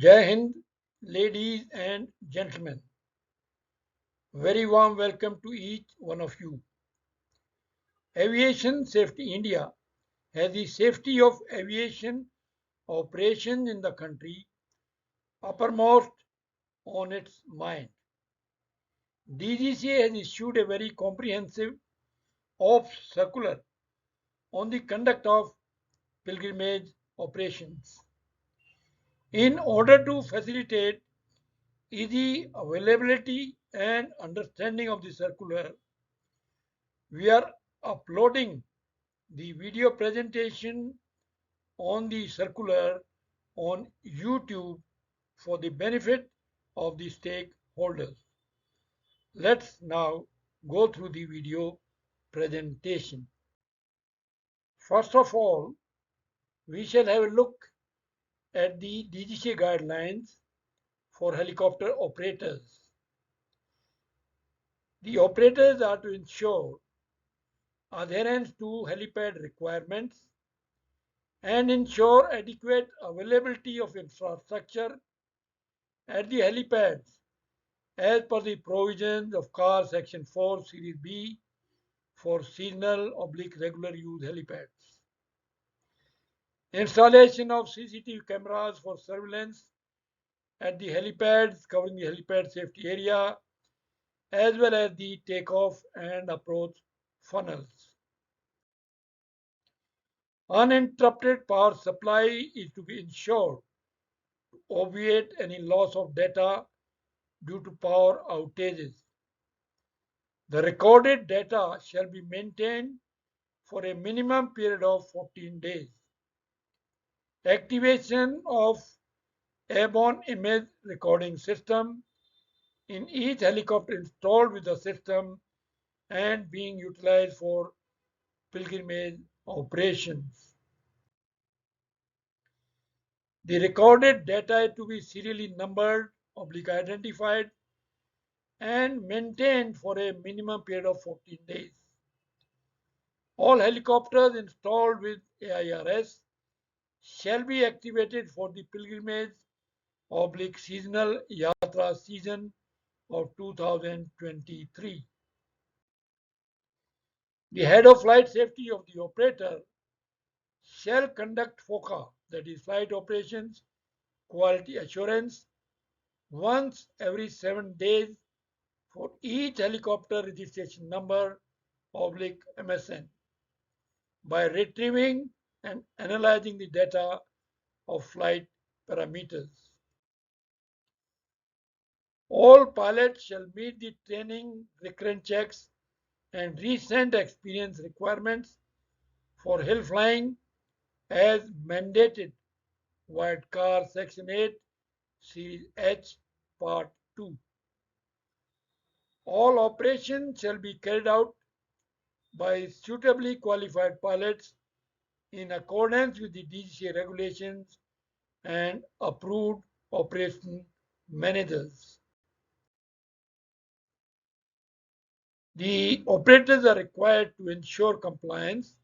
Jai Hind, ladies and gentlemen. Very warm welcome to each one of you. Aviation Safety India has the safety of aviation operations in the country uppermost on its mind. DGCA has issued a very comprehensive circular on the conduct of pilgrimage operations. In order to facilitate easy availability and understanding of the circular, we are uploading the video presentation on the circular on YouTube for the benefit of the stakeholders. Let's now go through the video presentation. First of all, we shall have a look at the DGCA guidelines for helicopter operators. The operators are to ensure adherence to helipad requirements and ensure adequate availability of infrastructure at the helipads as per the provisions of CAR Section 4 Series B for seasonal/regular use helipads. Installation of CCTV cameras for surveillance at the helipads covering the helipad safety area as well as the takeoff and approach funnels. Uninterrupted power supply is to be ensured to obviate any loss of data due to power outages. The recorded data shall be maintained for a minimum period of 14 days. Activation of Airborne Image Recording System in each helicopter installed with the system and being utilized for pilgrimage operations. The recorded data is to be serially numbered, identified, and maintained for a minimum period of 14 days. All helicopters installed with AIRS shall be activated for the pilgrimage/seasonal yatra season of 2023. The head of flight safety of the operator shall conduct FOCA, that is flight operations quality assurance, once every 7 days for each helicopter registration number/MSN by retrieving and analyzing the data of flight parameters. All pilots shall meet the training, recurrent checks, and recent experience requirements for hill flying as mandated via CAR Section 8 Series H Part 2. All operations shall be carried out by suitably qualified pilots in accordance with the DGCA regulations and approved operation managers. The operators are required to ensure compliance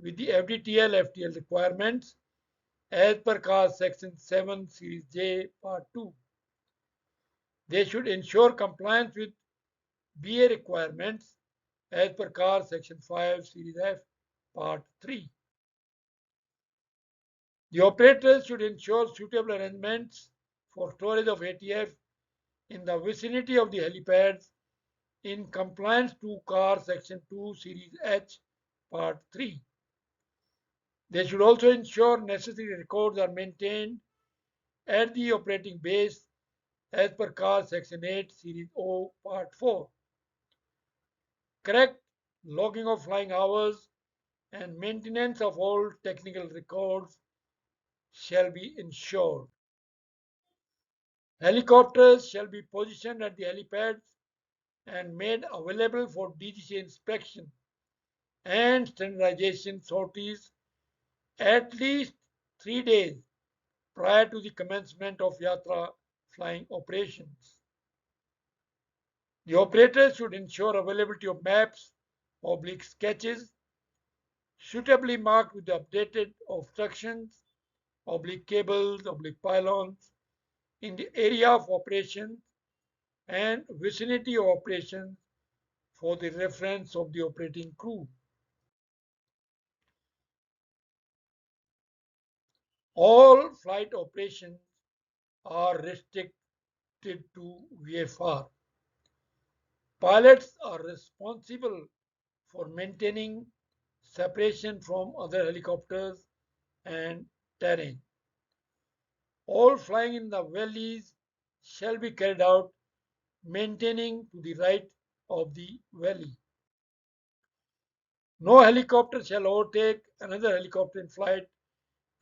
with the FDTL FTL requirements as per CAR Section 7 Series J Part 2. They should ensure compliance with BA requirements as per CAR Section 5 Series F Part 3. The operators should ensure suitable arrangements for storage of ATF in the vicinity of the helipads in compliance to CAR Section 2 Series H Part 3. They should also ensure necessary records are maintained at the operating base as per CAR Section 8 Series O Part 4. Correct logging of flying hours and maintenance of all technical records shall be ensured. Helicopters shall be positioned at the helipads and made available for DGCA inspection and standardization sorties at least 3 days prior to the commencement of yatra flying operations. The operators should ensure availability of maps/sketches suitably marked with the updated obstructions, cables, pylons, in the area of operations and vicinity of operations for the reference of the operating crew. All flight operations are restricted to VFR. Pilots are responsible for maintaining separation from other helicopters and terrain. All flying in the valleys shall be carried out maintaining to the right of the valley. No helicopter shall overtake another helicopter in flight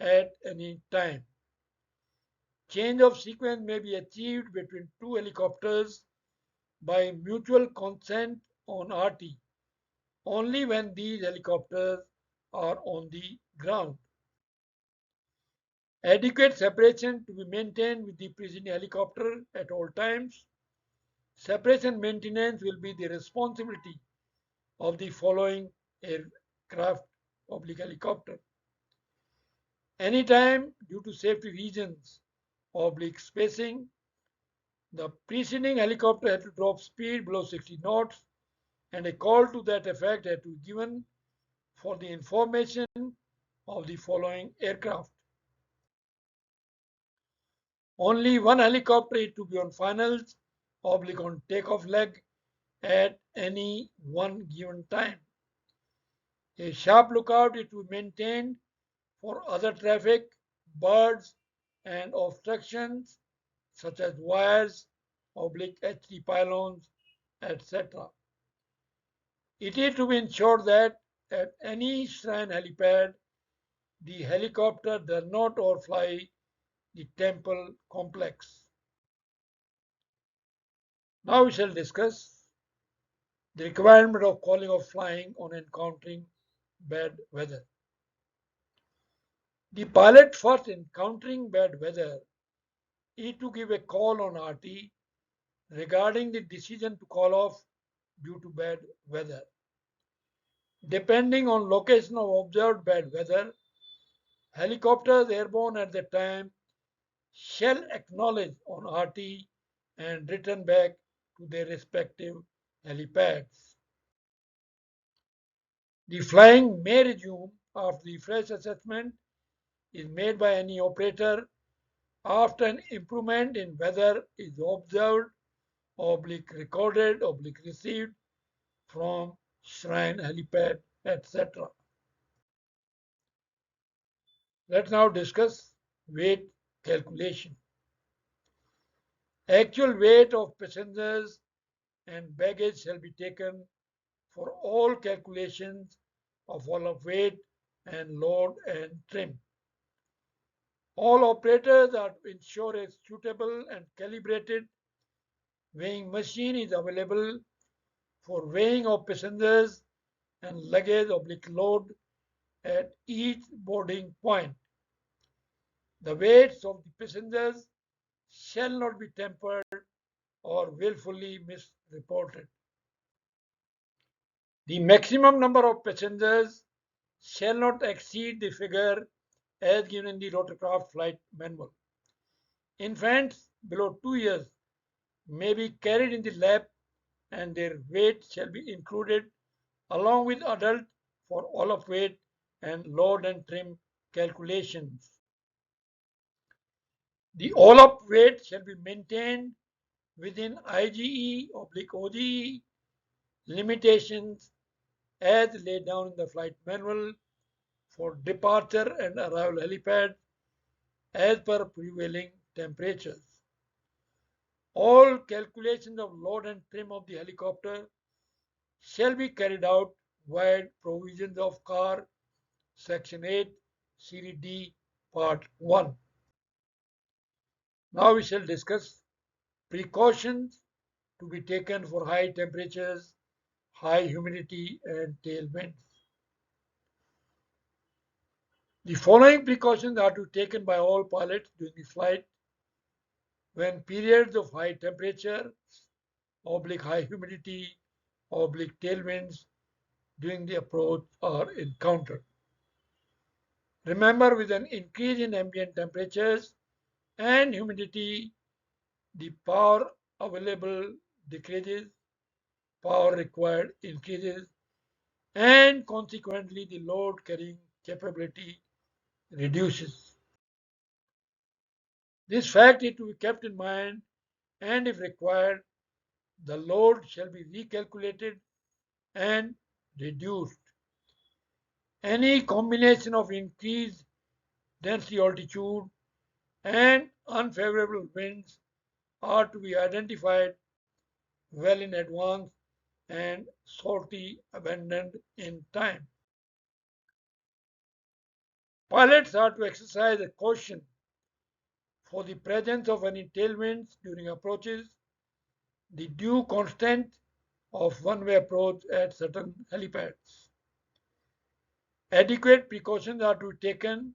at any time. Change of sequence may be achieved between two helicopters by mutual consent on RT only when these helicopters are on the ground. Adequate separation to be maintained with the preceding helicopter at all times. Separation maintenance will be the responsibility of the following aircraft oblique helicopter. Anytime due to safety reasons oblique spacing, the preceding helicopter had to drop speed below 60 knots and a call to that effect had to be given for the information of the following aircraft. Only one helicopter is to be on finals oblique on takeoff leg at any one given time. A sharp lookout is to be maintained for other traffic, birds, and obstructions such as wires, oblique HT pylons, etc. It is to be ensured that at any shrine helipad, the helicopter does not overfly the temple complex. Now we shall discuss the requirement of calling off flying on encountering bad weather. The pilot first encountering bad weather is to give a call on RT regarding the decision to call off due to bad weather. Depending on location of observed bad weather, helicopters airborne at the time shall acknowledge on RT and return back to their respective helipads. The flying may resume after the fresh assessment is made by any operator after an improvement in weather is observed, oblique recorded, oblique received from shrine, helipad, etc. Let's now discuss weight calculation. Actual weight of passengers and baggage shall be taken for all calculations of all of weight and load and trim. All operators are to ensure a suitable and calibrated weighing machine is available for weighing of passengers and luggage oblique load at each boarding point. The weights of the passengers shall not be tempered or willfully misreported. The maximum number of passengers shall not exceed the figure as given in the rotorcraft flight manual. Infants below 2 years may be carried in the lap and their weight shall be included along with adult for all of weight and load and trim calculations. The all up weight shall be maintained within IGE oblique OGE limitations as laid down in the flight manual for departure and arrival helipad as per prevailing temperatures. All calculations of load and trim of the helicopter shall be carried out via provisions of CAR Section 8 Series D Part 1. Now we shall discuss precautions to be taken for high temperatures, high humidity and tailwinds. The following precautions are to be taken by all pilots during the flight when periods of high temperature, oblique high humidity, oblique tailwinds during the approach are encountered. Remember, with an increase in ambient temperatures and humidity, the power available decreases, power required increases, and consequently the load carrying capability reduces. This fact is to be kept in mind, and if required, the load shall be recalculated and reduced. Any combination of increased density altitude and unfavorable winds are to be identified well in advance and sortie abandoned in time. Pilots are to exercise a caution for the presence of any tailwinds during approaches, the due constant of one-way approach at certain helipads. Adequate precautions are to be taken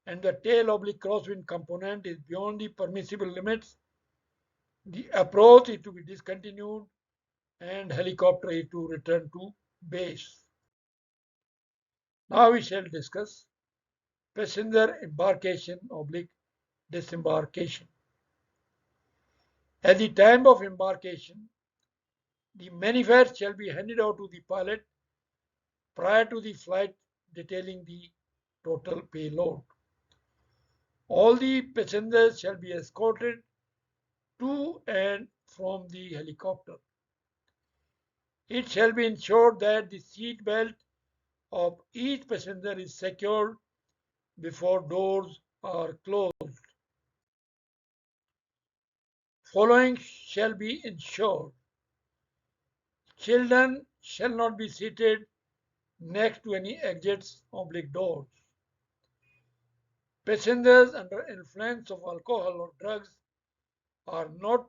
and the tail oblique crosswind component is beyond the permissible limits. The approach is to be discontinued and helicopter is to return to base. Now we shall discuss passenger embarkation oblique disembarkation. At the time of embarkation, the manifest shall be handed out to the pilot prior to the flight detailing the total payload. All the passengers shall be escorted to and from the helicopter. It shall be ensured that the seat belt of each passenger is secured before doors are closed. Following shall be ensured. Children shall not be seated next to any exits oblique doors. Passengers under influence of alcohol or drugs are not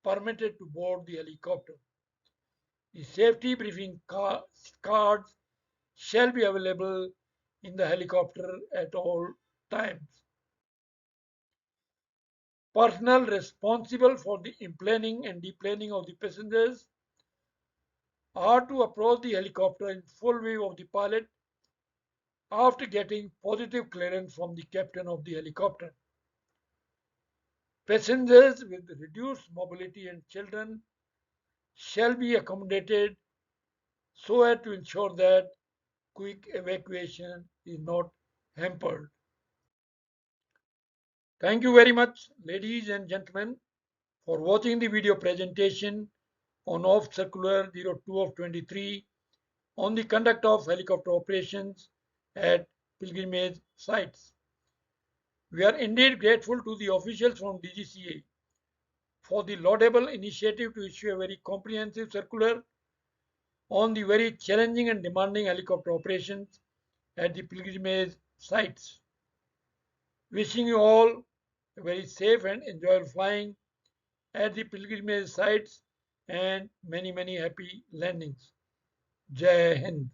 permitted to board the helicopter. The safety briefing cards shall be available in the helicopter at all times. Personnel responsible for the enplaning and deplaning of the passengers are to approach the helicopter in full view of the pilot after getting positive clearance from the captain of the helicopter. Passengers with reduced mobility and children shall be accommodated so as to ensure that quick evacuation is not hampered. Thank you very much, ladies and gentlemen, for watching the video presentation on OFF Circular 02 of 23 on the conduct of helicopter operations at pilgrimage sites. We are indeed grateful to the officials from DGCA for the laudable initiative to issue a very comprehensive circular on the very challenging and demanding helicopter operations at the pilgrimage sites. Wishing you all a very safe and enjoyable flying at the pilgrimage sites and many happy landings. Jai Hind.